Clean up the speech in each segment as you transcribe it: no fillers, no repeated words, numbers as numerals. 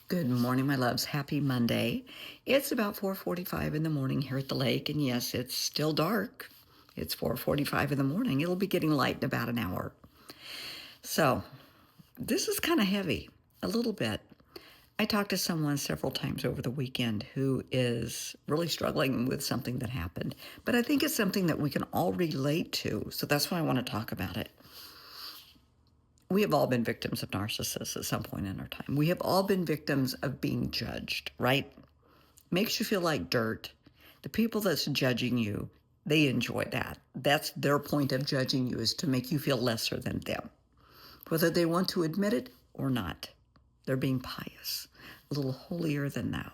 Good morning, my loves. Happy Monday. It's about 4:45 in the morning here at the lake, and yes, it's still dark. It's 4:45 in the morning. It'll be getting light in about an hour. So, this is kind of heavy, a little bit. I talked to someone several times over the weekend who is really struggling with something that happened, but I think it's something that we can all relate to. So that's why I want to talk about it. We have all been victims of narcissists at some point in our time. We have all been victims of being judged, right? Makes you feel like dirt. The people that's judging you, they enjoy that. That's their point of judging you, is to make you feel lesser than them, whether they want to admit it or not. They're being pious, a little holier than thou.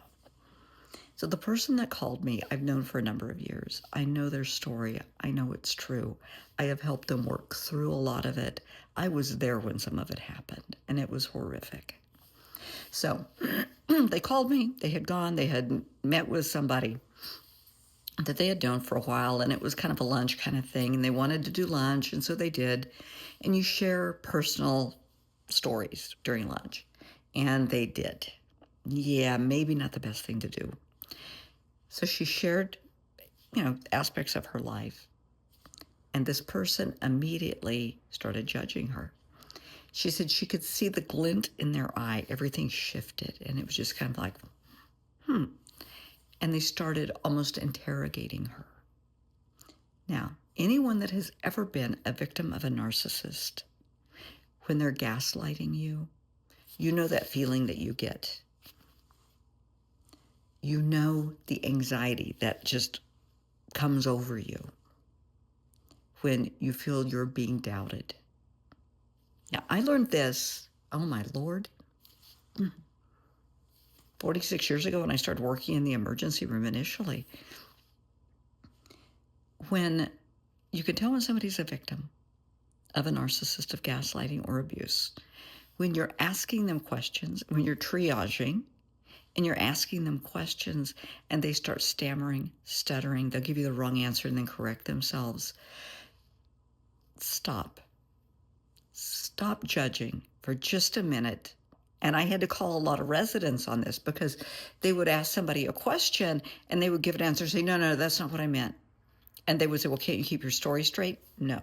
So the person that called me, I've known for a number of years. I know their story. I know it's true. I have helped them work through a lot of it. I was there when some of it happened, and it was horrific. So they called me. They had met with somebody that they had known for a while, and it was kind of a lunch kind of thing, and they wanted to do lunch, and so they did. And you share personal stories during lunch, and they did. Yeah, maybe not the best thing to do. So she shared, aspects of her life, and this person immediately started judging her. She said she could see the glint in their eye. Everything shifted, and it was just kind of like, And they started almost interrogating her. Now, anyone that has ever been a victim of a narcissist, when they're gaslighting you, you know that feeling that you get. You know the anxiety that just comes over you when you feel you're being doubted. Now, I learned this, oh my Lord, 46 years ago when I started working in the emergency room initially. When you can tell when somebody's a victim of a narcissist, of gaslighting or abuse, when you're asking them questions, when you're triaging and you're asking them questions and they start stammering, stuttering, they'll give you the wrong answer and then correct themselves. Stop. Stop judging for just a minute. And I had to call a lot of residents on this because they would ask somebody a question and they would give an answer and say, no, that's not what I meant. And they would say, well, can't you keep your story straight? No.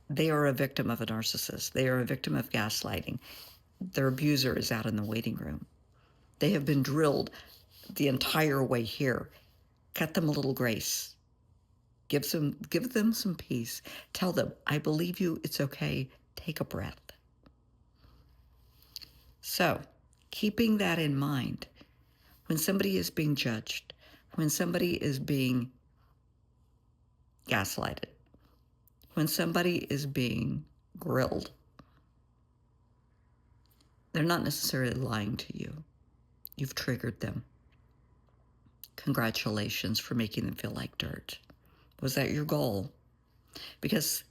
They are a victim of a narcissist. They are a victim of gaslighting. Their abuser is out in the waiting room. They have been drilled the entire way here. Cut them a little grace. Give them some peace. Tell them, I believe you. It's okay. Take a breath. So, keeping that in mind, when somebody is being judged, when somebody is being gaslighted, when somebody is being grilled, they're not necessarily lying to you. You've triggered them. Congratulations for making them feel like dirt. Was that your goal? Because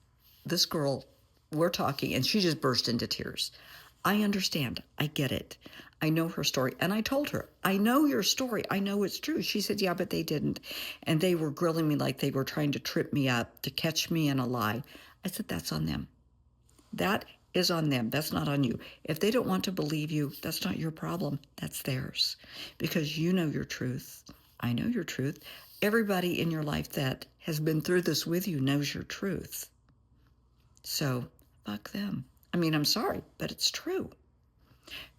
this girl, we're talking, and she just burst into tears. I understand. I get it. I know her story. And I told her, I know your story. I know it's true. She said, yeah, but they didn't. And they were grilling me like they were trying to trip me up, to catch me in a lie. I said, that's on them. That is on them. That's not on you. If they don't want to believe you, that's not your problem. That's theirs. Because you know your truth. I know your truth. Everybody in your life that has been through this with you knows your truth. So, fuck them. I mean, I'm sorry, but it's true.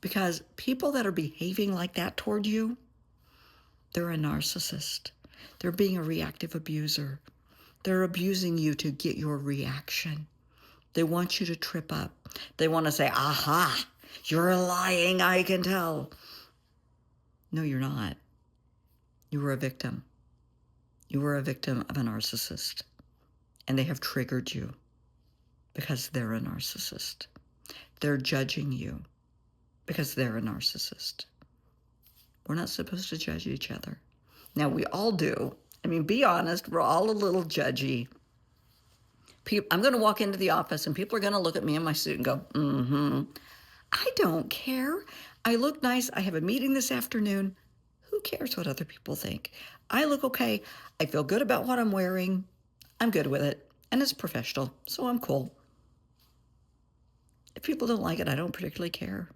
Because people that are behaving like that toward you, they're a narcissist. They're being a reactive abuser. They're abusing you to get your reaction. They want you to trip up. They want to say, aha, you're lying, I can tell. No, you're not. You were a victim. You were a victim of a narcissist. And they have triggered you because they're a narcissist. They're judging you because they're a narcissist. We're not supposed to judge each other. Now, we all do. I mean, be honest, we're all a little judgy. I'm going to walk into the office and people are going to look at me in my suit and go, I don't care. I look nice. I have a meeting this afternoon. Who cares what other people think? I look okay. I feel good about what I'm wearing. I'm good with it. And it's professional, so I'm cool. If people don't like it, I don't particularly care.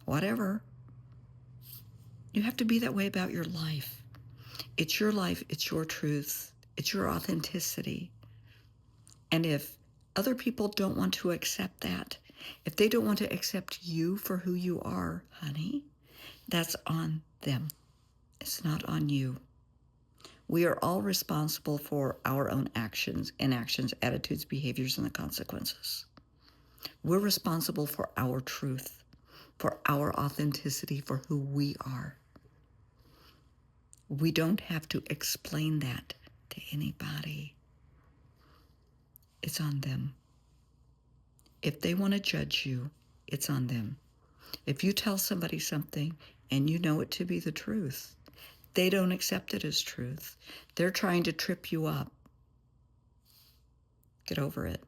Whatever. You have to be that way about your life. It's your life. It's your truth. It's your authenticity. And if other people don't want to accept that, if they don't want to accept you for who you are, honey, that's on them. It's not on you. We are all responsible for our own actions, inactions, attitudes, behaviors, and the consequences. We're responsible for our truth, for our authenticity, for who we are. We don't have to explain that to anybody. It's on them. If they want to judge you, it's on them. If you tell somebody something and you know it to be the truth, they don't accept it as truth. They're trying to trip you up. Get over it.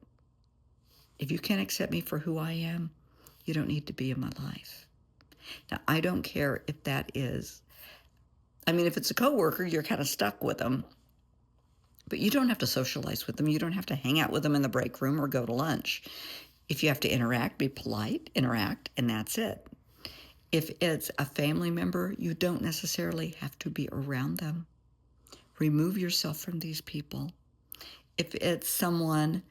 If you can't accept me for who I am, you don't need to be in my life. Now, I don't care if that is, if it's a coworker, you're kind of stuck with them, but you don't have to socialize with them. You don't have to hang out with them in the break room or go to lunch. If you have to interact, be polite, interact, and that's it. If it's a family member, you don't necessarily have to be around them. Remove yourself from these people. If it's someone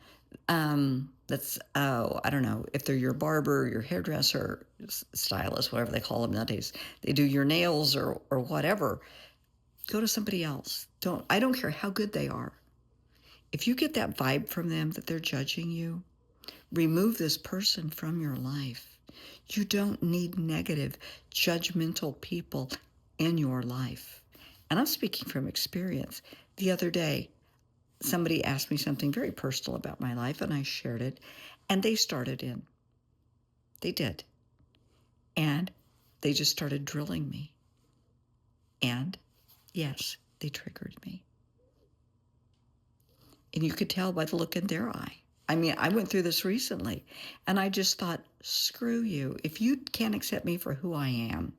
that's, I don't know, if they're your barber, your hairdresser, stylist, whatever they call them nowadays, they do your nails or whatever, go to somebody else. I don't care how good they are. If you get that vibe from them that they're judging you, remove this person from your life. You don't need negative, judgmental people in your life. And I'm speaking from experience. The other day, somebody asked me something very personal about my life, and I shared it, and they started in. They did. And they just started drilling me. And yes, they triggered me. And you could tell by the look in their eye. I went through this recently, and I just thought, screw you. If you can't accept me for who I am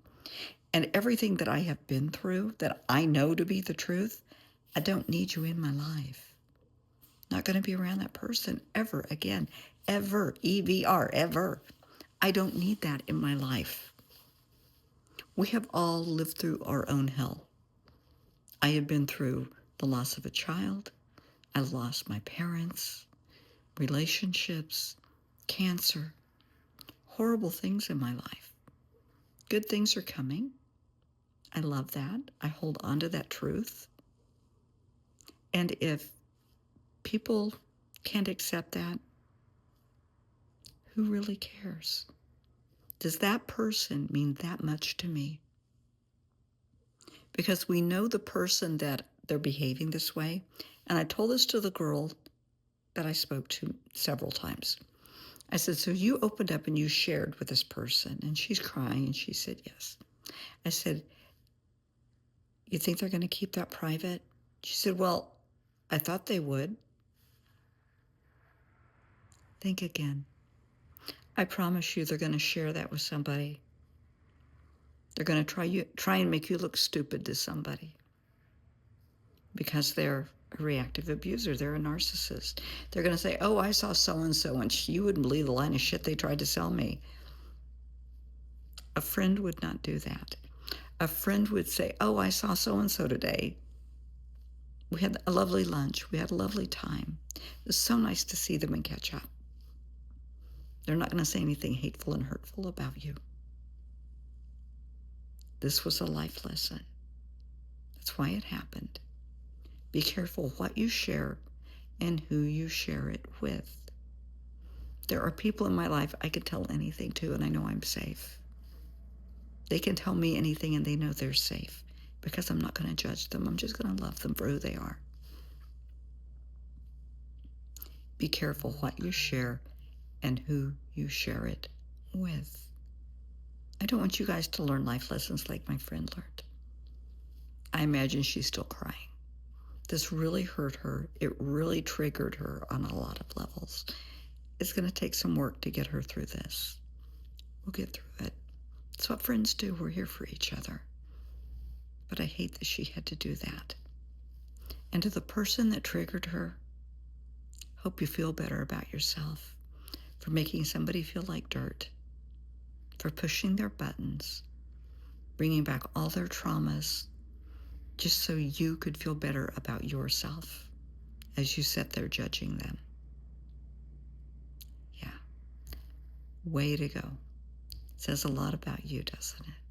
and everything that I have been through that I know to be the truth, I don't need you in my life. Not going to be around that person ever again. Ever. EVR, ever. I don't need that in my life. We have all lived through our own hell. I have been through the loss of a child. I've lost my parents, relationships, cancer, horrible things in my life. Good things are coming. I love that. I hold on to that truth. And if people can't accept that, who really cares? Does that person mean that much to me? Because we know the person that they're behaving this way. And I told this to the girl that I spoke to several times. I said, so you opened up and you shared with this person, and she's crying, and she said, yes. I said, you think they're going to keep that private? She said, well, I thought they would. Think again. I promise you they're going to share that with somebody. They're going to try and make you look stupid to somebody because they're a reactive abuser. They're a narcissist. They're going to say, oh, I saw so-and-so, and you wouldn't believe the line of shit they tried to sell me. A friend would not do that. A friend would say, oh, I saw so-and-so today. We had a lovely lunch. We had a lovely time. It was so nice to see them and catch up. They're not going to say anything hateful and hurtful about you. This was a life lesson. That's why it happened. Be careful what you share and who you share it with. There are people in my life I can tell anything to, and I know I'm safe. They can tell me anything, and they know they're safe because I'm not going to judge them. I'm just going to love them for who they are. Be careful what you share and who you share it with. I don't want you guys to learn life lessons like my friend learned. I imagine she's still crying. This really hurt her. It really triggered her on a lot of levels. It's going to take some work to get her through this. We'll get through it. It's what friends do. We're here for each other. But I hate that she had to do that. And to the person that triggered her, hope you feel better about yourself for making somebody feel like dirt, for pushing their buttons, bringing back all their traumas just so you could feel better about yourself as you sit there judging them. Yeah. Way to go. Says a lot about you, doesn't it?